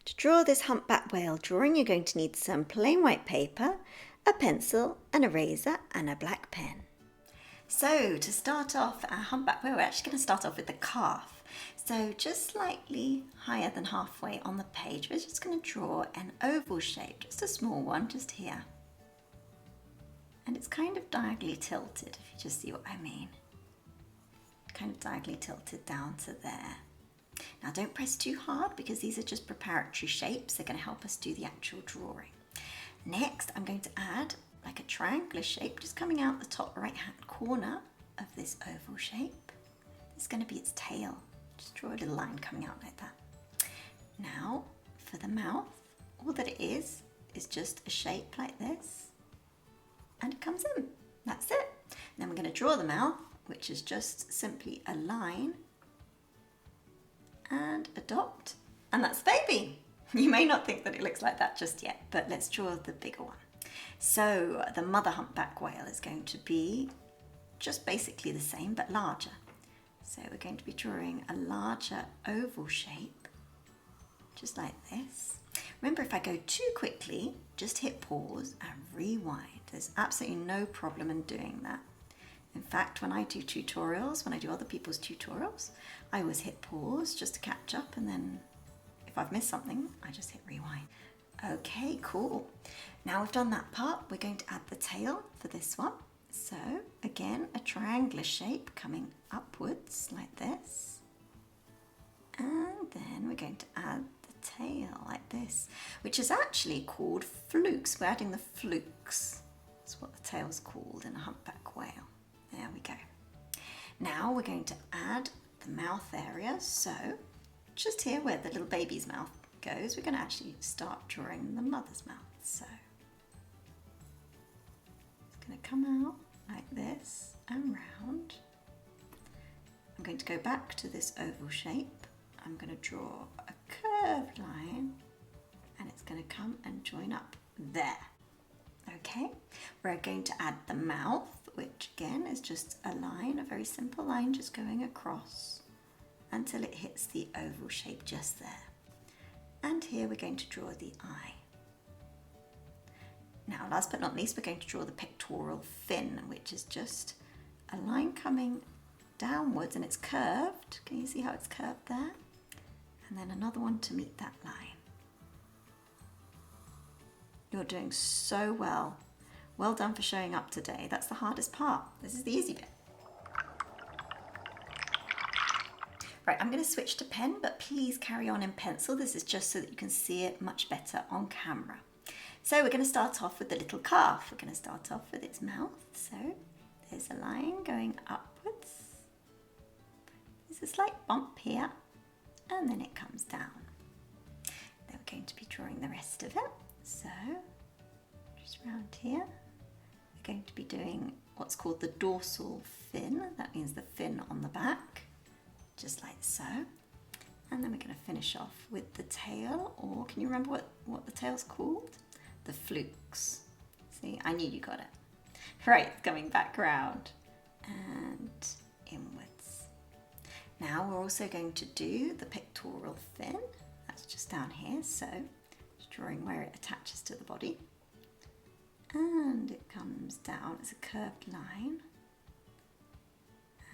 To draw this humpback whale drawing, you're going to need some plain white paper, a pencil, an eraser and a black pen. So to start off our humpback whale, we're actually going to start off with the calf. So just slightly higher than halfway on the page, we're just going to draw an oval shape, just a small one, just here. And it's kind of diagonally tilted, if you just see what I mean. Kind of diagonally tilted down to there. Now don't press too hard because these are just preparatory shapes. They're going to help us do the actual drawing. Next, I'm going to add like a triangular shape just coming out the top right hand corner of this oval shape. This is going to be its tail. Just draw a little line coming out like that. Now for the mouth, all that it is just a shape like this, and it comes in. That's it. Then we're going to draw the mouth, which is just simply a line and a dot, and that's the baby. You may not think that it looks like that just yet, but let's draw the bigger one. So the mother humpback whale is going to be just basically the same but larger. So we're going to be drawing a larger oval shape, just like this. Remember, if I go too quickly, just hit pause and rewind. There's absolutely no problem in doing that. In fact, when I do tutorials, when I do other people's tutorials, I always hit pause just to catch up, and then if I've missed something, I just hit rewind. Okay, cool. Now we've done that part, we're going to add the tail for this one. So again, a triangular shape coming upwards like this. And then we're going to add the tail like this, which is actually called flukes. We're adding the flukes. That's what the tail's called in a humpback whale. There we go. Now we're going to add the mouth area. So just here where the little baby's mouth goes, we're going to actually start drawing the mother's mouth. So it's going to come out like this and round. I'm going to go back to this oval shape. I'm going to draw a curved line and it's going to come and join up there. Okay, we're going to add the mouth, which again is just a line, a very simple line just going across until it hits the oval shape just there. And here we're going to draw the eye. Now, last but not least, we're going to draw the pectoral fin, which is just a line coming downwards and it's curved. Can you see how it's curved there? And then another one to meet that line. You're doing so well. Well done for showing up today. That's the hardest part. This is the easy bit. Right, I'm going to switch to pen, but please carry on in pencil. This is just so that you can see it much better on camera. So we're going to start off with the little calf. We're going to start off with its mouth. So there's a line going upwards. There's a slight bump here, and then it comes down. Then we're going to be drawing the rest of it. So just around here, we're going to be doing what's called the dorsal fin. That means the fin on the back, just like so. And then we're going to finish off with the tail, or can you remember what the tail's called? The flukes. See, I knew you got it. Right, coming back round and inwards. Now we're also going to do the pectoral fin. That's just down here, so just drawing where it attaches to the body. And it comes down as a curved line.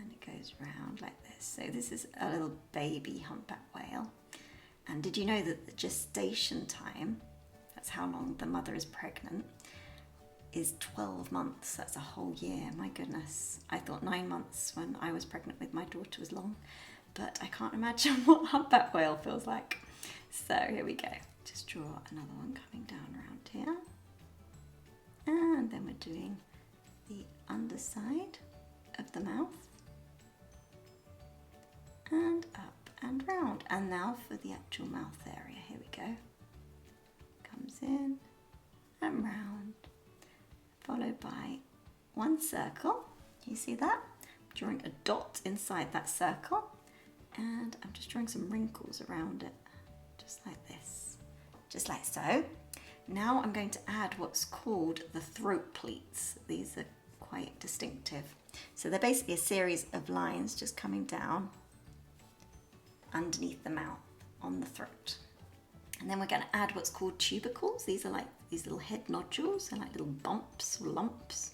And it goes round like this. So this is a little baby humpback whale. And did you know that the gestation time, that's how long the mother is pregnant, is 12 months. That's a whole year. My goodness. I thought 9 months when I was pregnant with my daughter was long, but I can't imagine what humpback whale feels like. So here we go. Just draw another one coming down around here. And then we're doing the underside of the mouth. And up and round. And now for the actual mouth area. Here we go. Comes in and round, followed by one circle. You see that? I'm drawing a dot inside that circle, and I'm just drawing some wrinkles around it, just like this, just like so. Now I'm going to add what's called the throat pleats. These are quite distinctive. So they're basically a series of lines just coming down underneath the mouth on the throat. And then we're going to add what's called tubercles. These are like these little head nodules. They're like little bumps or lumps.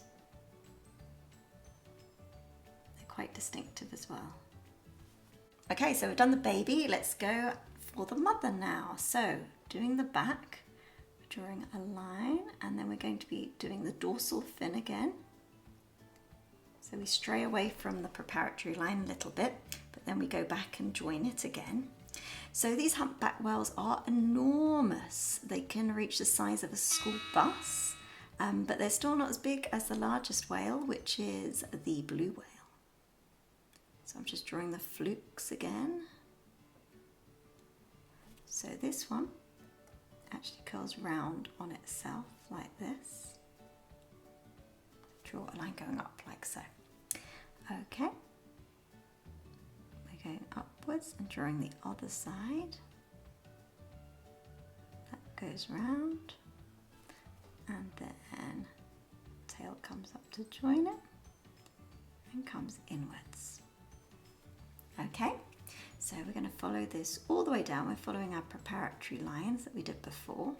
They're quite distinctive as well. Okay, so we've done the baby. Let's go for the mother now. So doing the back, drawing a line, and then we're going to be doing the dorsal fin again. So we stray away from the preparatory line a little bit, but then we go back and join it again. So these humpback whales are enormous. They can reach the size of a school bus, but they're still not as big as the largest whale, which is the blue whale. So I'm just drawing the flukes again. So this one actually curls round on itself like this. Draw a line going up like so. Okay. We're going upwards and drawing the other side. That goes round. And then tail comes up to join it and comes inwards. Okay, so we're going to follow this all the way down. We're following our preparatory lines that we did before,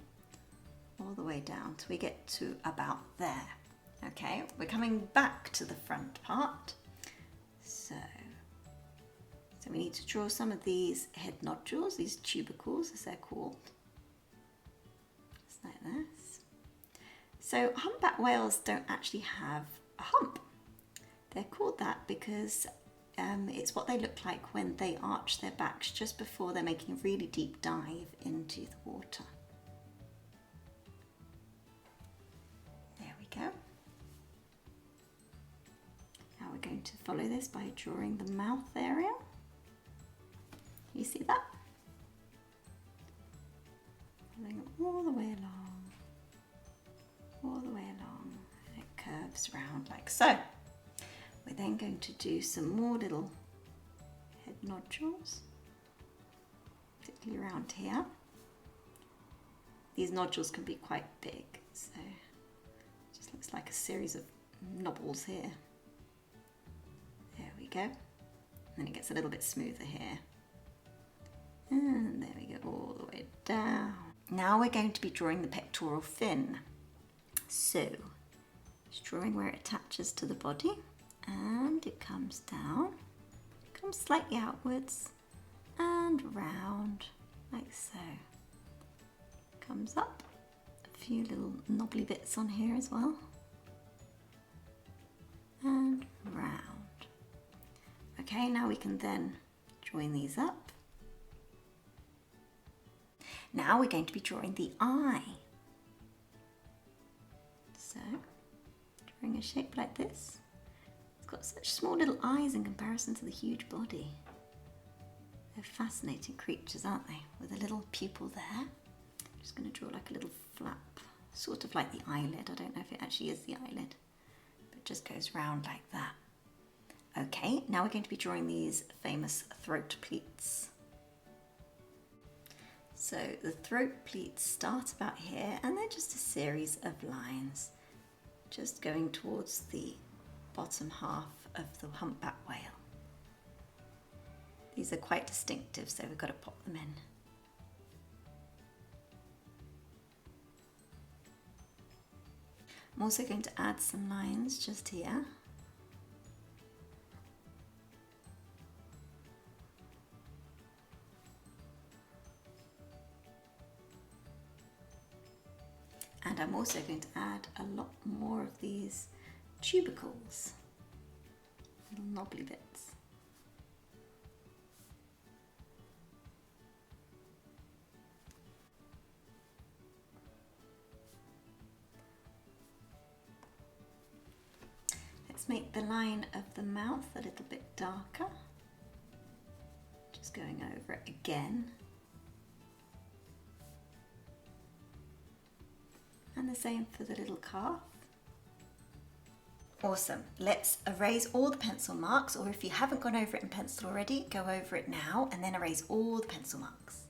all the way down till we get to about there. Okay, we're coming back to the front part. So we need to draw some of these head nodules, these tubercles as they're called, just like this. So humpback whales don't actually have a hump. They're called that because it's what they look like when they arch their backs just before they're making a really deep dive into the water. There we go. Now we're going to follow this by drawing the mouth area. You see that? Following it all the way along, all the way along, and it curves round like so. We're then going to do some more little head nodules, particularly around here. These nodules can be quite big, so it just looks like a series of knobbles here. There we go. And then it gets a little bit smoother here. And there we go, all the way down. Now we're going to be drawing the pectoral fin. So, just drawing where it attaches to the body. And it comes down, comes slightly outwards and round like so. Comes up, a few little knobbly bits on here as well, and round. Okay, now we can then join these up. Now we're going to be drawing the eye. So, drawing a shape like this. Got such small little eyes in comparison to the huge body. They're fascinating creatures, aren't they? With a little pupil there. I'm just going to draw like a little flap, sort of like the eyelid. I don't know if it actually is the eyelid, but it just goes round like that. Okay, now we're going to be drawing these famous throat pleats. So the throat pleats start about here, and they're just a series of lines, just going towards the bottom half of the humpback whale. These are quite distinctive, so we've got to pop them in. I'm also going to add some lines just here. And I'm also going to add a lot more of these tubercles, little knobbly bits. Let's make the line of the mouth a little bit darker. Just going over it again. And the same for the little calf. Awesome. Let's erase all the pencil marks, or if you haven't gone over it in pencil already, go over it now and then erase all the pencil marks.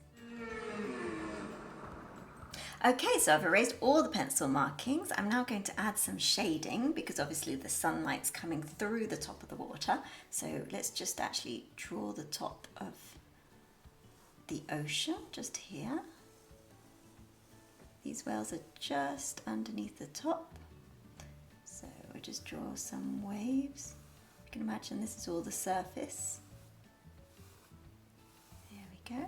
Okay, so I've erased all the pencil markings. I'm now going to add some shading because obviously the sunlight's coming through the top of the water. So let's just actually draw the top of the ocean just here. These whales are just underneath the top. So we'll just draw some waves. You can imagine this is all the surface. There we go.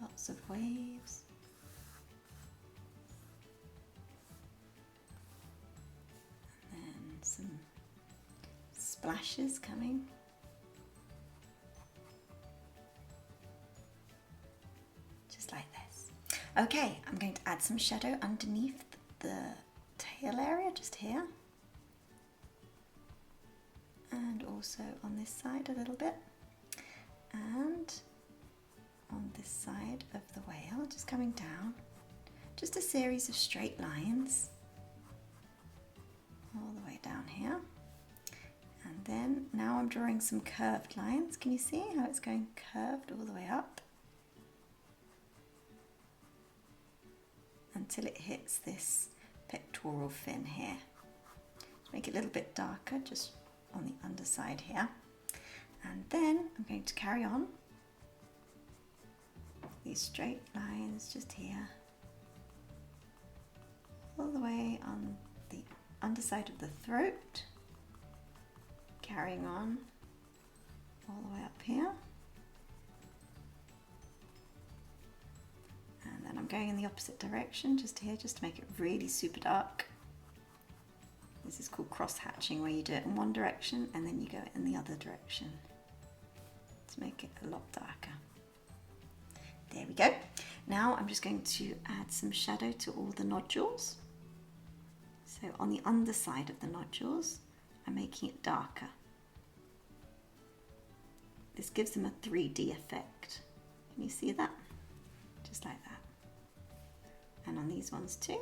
Lots of waves. And then some splashes coming. Just like this. Okay, I'm going to add some shadow underneath the tail area, just here. And also on this side a little bit. And on this side of the whale, just coming down, just a series of straight lines all the way down here. And then now I'm drawing some curved lines. Can you see how it's going curved all the way up until it hits this pectoral fin here. Just make it a little bit darker just on the underside here. And then I'm going to carry on these straight lines just here, all the way on the underside of the throat, carrying on all the way up here. And then I'm going in the opposite direction, just here, just to make it really super dark. This is called cross hatching, where you do it in one direction and then you go in the other direction to make it a lot darker. There we go. Now I'm just going to add some shadow to all the nodules. So on the underside of the nodules, I'm making it darker. This gives them a 3D effect. Can you see that? Just like that. And on these ones too.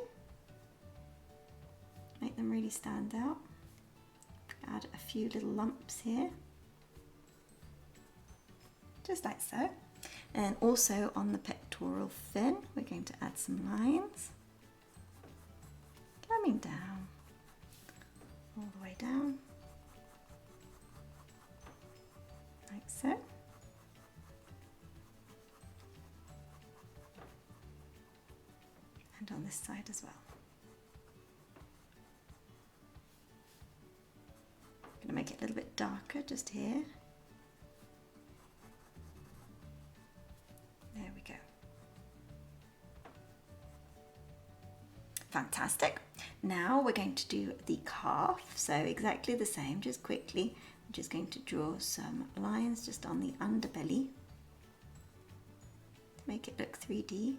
Make them really stand out. Add a few little lumps here. Just like so. And also on the pectoral fin, we're going to add some lines. Coming down, all the way down, like so. And on this side as well. I'm going to make it a little bit darker just here. There we go. Fantastic. Now we're going to do the calf. So exactly the same, just quickly. I'm just going to draw some lines just on the underbelly to make it look 3D.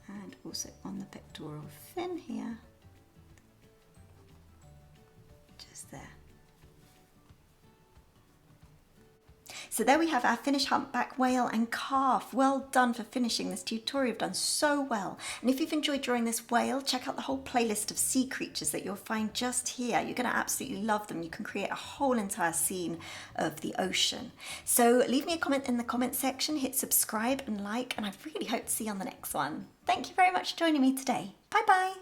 And also on the pectoral fin here, just there. So there we have our finished humpback whale and calf. Well done for finishing this tutorial. You've done so well. And if you've enjoyed drawing this whale, check out the whole playlist of sea creatures that you'll find just here. You're going to absolutely love them. You can create a whole entire scene of the ocean. So leave me a comment in the comment section, hit subscribe and like, and I really hope to see you on the next one. Thank you very much for joining me today. Bye bye.